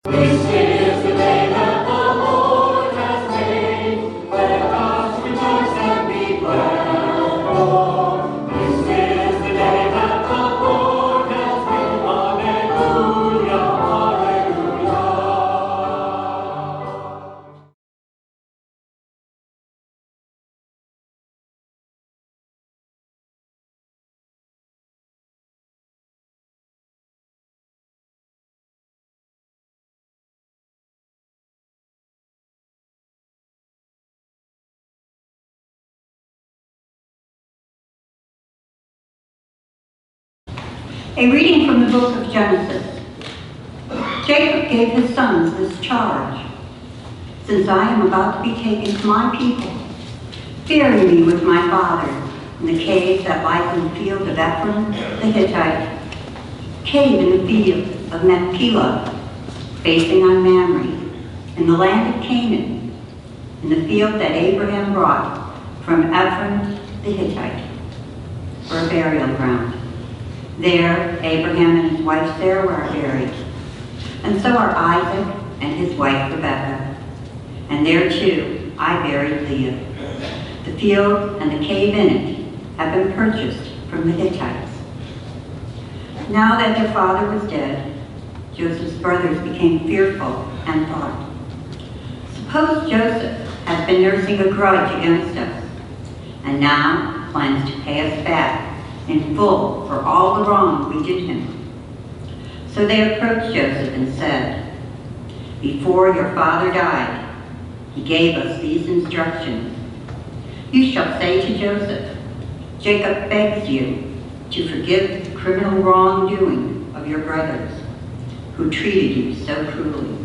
This is the day that the Lord has made. Let us rejoice and be glad. For this is the day that the Lord has made. Hallelujah, hallelujah. A reading from the book of Genesis. Jacob gave his sons this charge. Since I am about to be taken to my people, bury me with my fathers in the cave that lies in the field of Ephron the Hittite, cave in the field of Machpelah, facing on Mamre, in the land of Canaan, in the field that Abraham brought from Ephron the Hittite, for a burial ground. There, Abraham and his wife Sarah were buried, and so are Isaac and his wife Rebekah. And there too, I buried Leah. The field and the cave in it have been purchased from the Hittites. Now that their father was dead, Joseph's brothers became fearful and thought, suppose Joseph has been nursing a grudge against us, and now plans to pay us back in full for all the wrong we did him. So they approached Joseph and said, before your father died, he gave us these instructions. You shall say to Joseph, Jacob begs you to forgive the criminal wrongdoing of your brothers, who treated you so cruelly.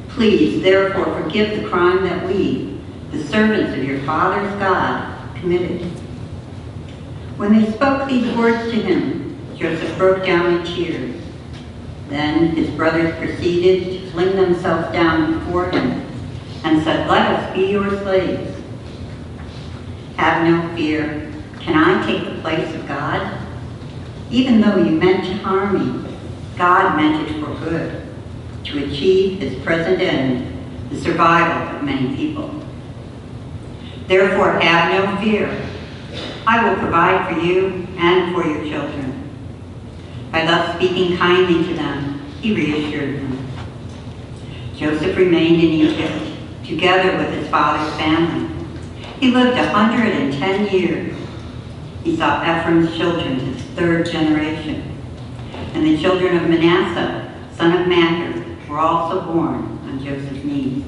Please, therefore, forgive the crime that we, the servants of your father's God, committed. When they spoke these words to him, Joseph broke down in tears. Then his brothers proceeded to fling themselves down before him and said, let us be your slaves. Have no fear. Can I take the place of God? Even though you meant to harm me, God meant it for good, to achieve his present end, the survival of many people. Therefore, have no fear. I will provide for you and for your children. By thus speaking kindly to them, he reassured them. Joseph remained in Egypt, together with his father's family. He lived 110 years. He saw Ephraim's children, his third generation. And the children of Manasseh, son of Machir, were also born on Joseph's knees.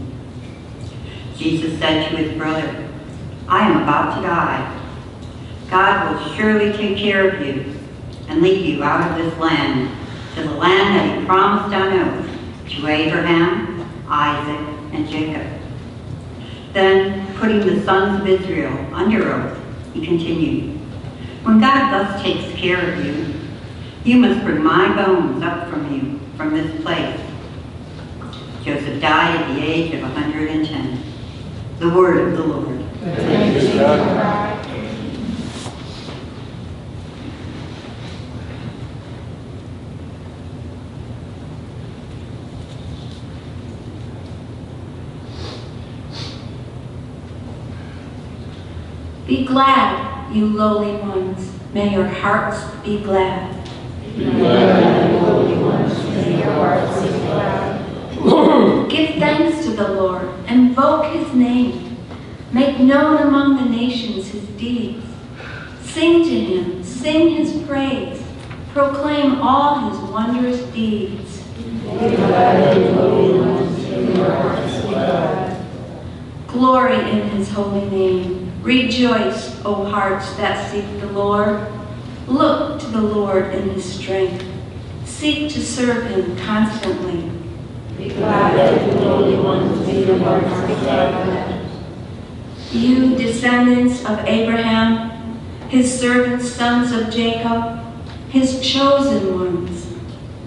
Jesus said to his brother, I am about to die. God will surely take care of you and lead you out of this land to the land that he promised on oath to Abraham, Isaac, and Jacob. Then, putting the sons of Israel under oath, he continued, when God thus takes care of you, you must bring my bones up from this place. Joseph died at the age of 110. The word of the Lord. Thanks be to God. Be glad, you lowly ones. May your hearts be glad. Be glad, you lowly ones. May your hearts be glad. Give thanks to the Lord. Invoke his name. Make known among the nations his deeds. Sing to him. Sing his praise. Proclaim all his wondrous deeds. Be glad, you lowly ones. May your hearts be glad. Glory in his holy name. Rejoice, O hearts that seek the Lord. Look to the Lord in his strength. Seek to serve him constantly. Be glad, you lowly ones. May your hearts be glad. You descendants of Abraham, his servants, sons of Jacob, his chosen ones.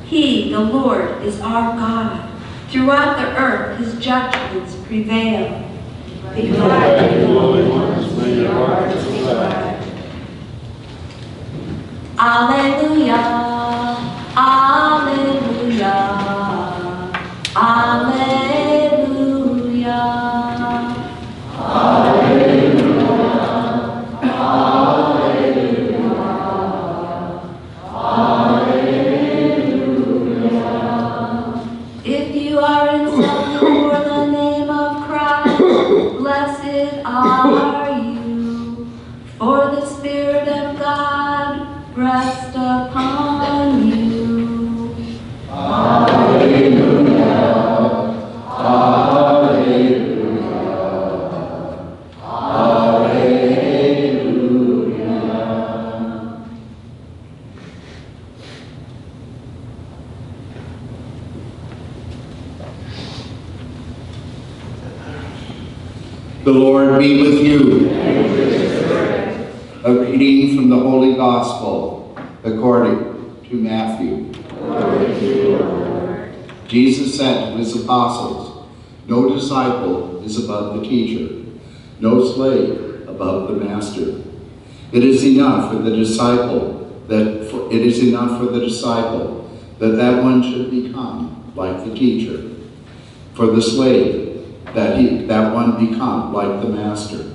He, the Lord, is our God. Throughout the earth his judgments prevail. Be glad, you lowly ones. May your hearts be glad. Alleluia, alleluia, The Lord be with you. A reading from the Holy Gospel according to Matthew. Jesus said to his apostles, "No disciple is above the teacher, no slave above the master. It is enough for the disciple that one should become like the teacher, for the slave that one become like the master.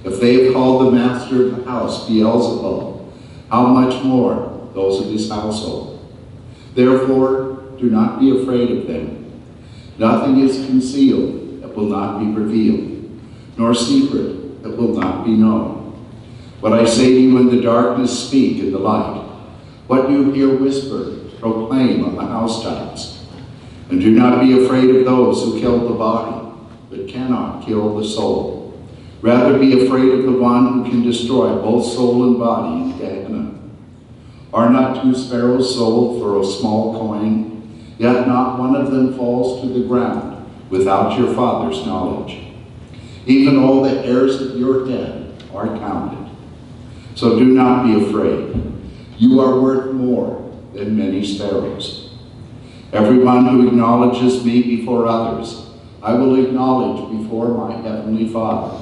If they have called the master of the house Beelzebul, how much more those of his household? Therefore, do not be afraid of them. Nothing is concealed that will not be revealed, nor secret that will not be known. What I say to you in the darkness, speak in the light. What you hear whispered, proclaim on the housetops. And do not be afraid of those who kill the body, but cannot kill the soul. Rather be afraid of the one who can destroy both soul and body in Gehenna. Are not 2 sparrows sold for a small coin? Yet not one of them falls to the ground without your Father's knowledge. Even all the hairs of your head are counted. So do not be afraid. You are worth more than many sparrows. Everyone who acknowledges me before others, I will acknowledge before my heavenly Father.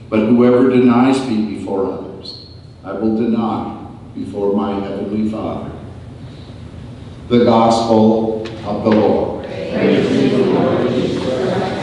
But whoever denies me before others, I will deny before my heavenly Father." The Gospel of the Lord. Praise to you, Lord Jesus Christ.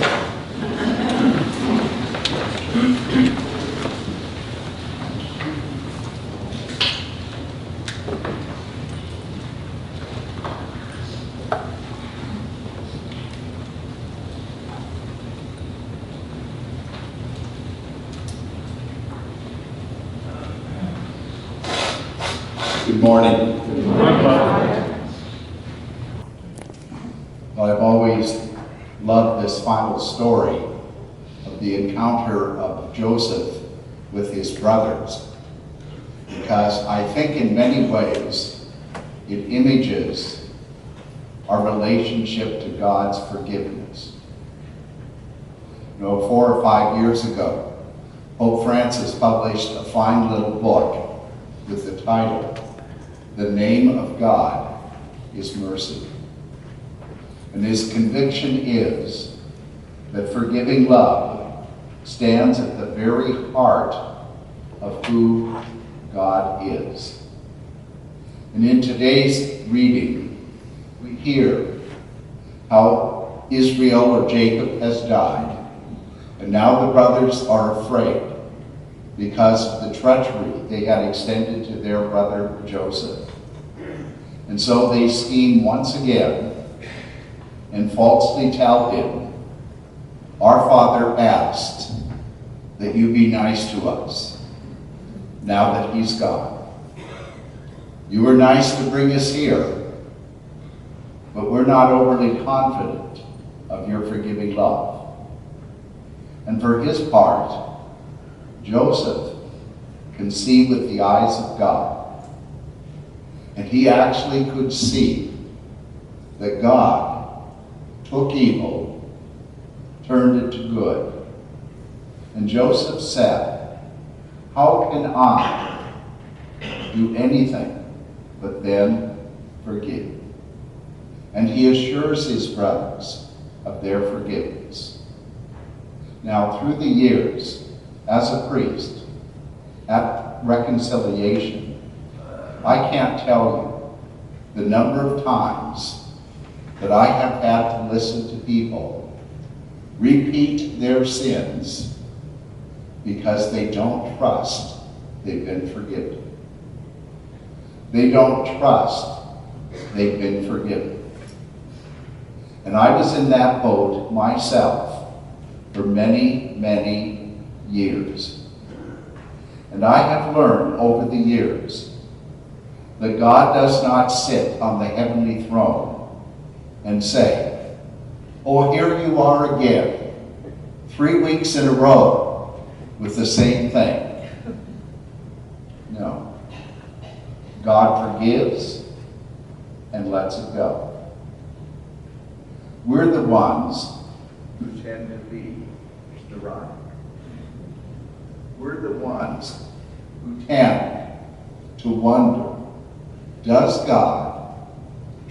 Good morning. Good morning, Father. Well, I've always loved this final story of the encounter of Joseph with his brothers, because I think in many ways it images our relationship to God's forgiveness. 4 or 5 years ago, Pope Francis published a fine little book with the title, "The Name of God is Mercy." And his conviction is that forgiving love stands at the very heart of who God is. And in today's reading, we hear how Israel or Jacob has died, and now the brothers are afraid because of the treachery they had extended to their brother Joseph. And so they scheme once again and falsely tell him, "Our father asked that you be nice to us now that he's gone. You were nice to bring us here, but we're not overly confident of your forgiving love." And for his part, Joseph can see with the eyes of God. And he actually could see that God took evil, turned it to good. And Joseph said, "How can I do anything but then forgive?" And he assures his brothers of their forgiveness. Now, through the years, as a priest, at reconciliation, I can't tell you the number of times that I have had to listen to people repeat their sins because they don't trust they've been forgiven. They don't trust they've been forgiven. And I was in that boat myself for many, many years. And I have learned over the years that God does not sit on the heavenly throne and say, "Oh, here you are again, 3 weeks in a row with the same thing." No. God forgives and lets it go. We're the ones who tend to be the right. we're the ones who tend to wonder, does God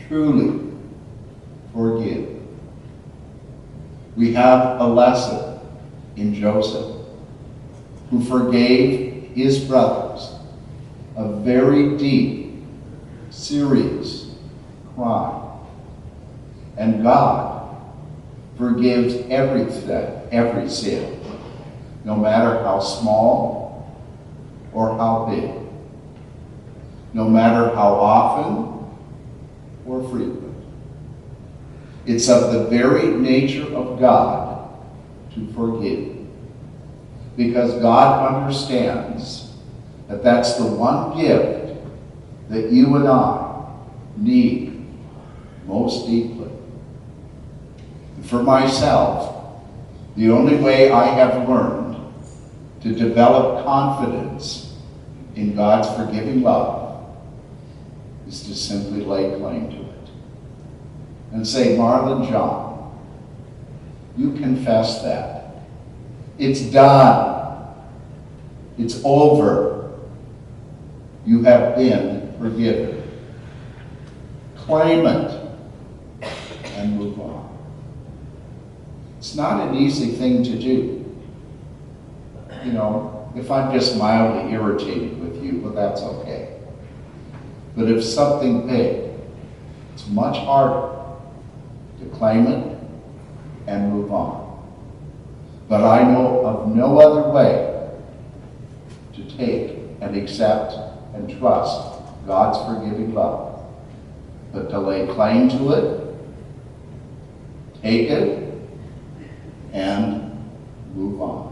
truly forgive? We have a lesson in Joseph, who forgave his brothers a very deep, serious crime. And God forgives everything, every sin, no matter how small or how big, no matter how often or frequent. It's of the very nature of God to forgive, because God understands that that's the one gift that you and I need most deeply. And for myself, the only way I have learned to develop confidence in God's forgiving love is to simply lay claim to it and say, Marlon John, you confess that. It's done. It's over. You have been forgiven. Claim it and move on. It's not an easy thing to do. You know, if I'm just mildly irritated with you, well, that's okay. But if something big, it's much harder to claim it and move on. But I know of no other way to take and accept and trust God's forgiving love but to lay claim to it, take it, and move on.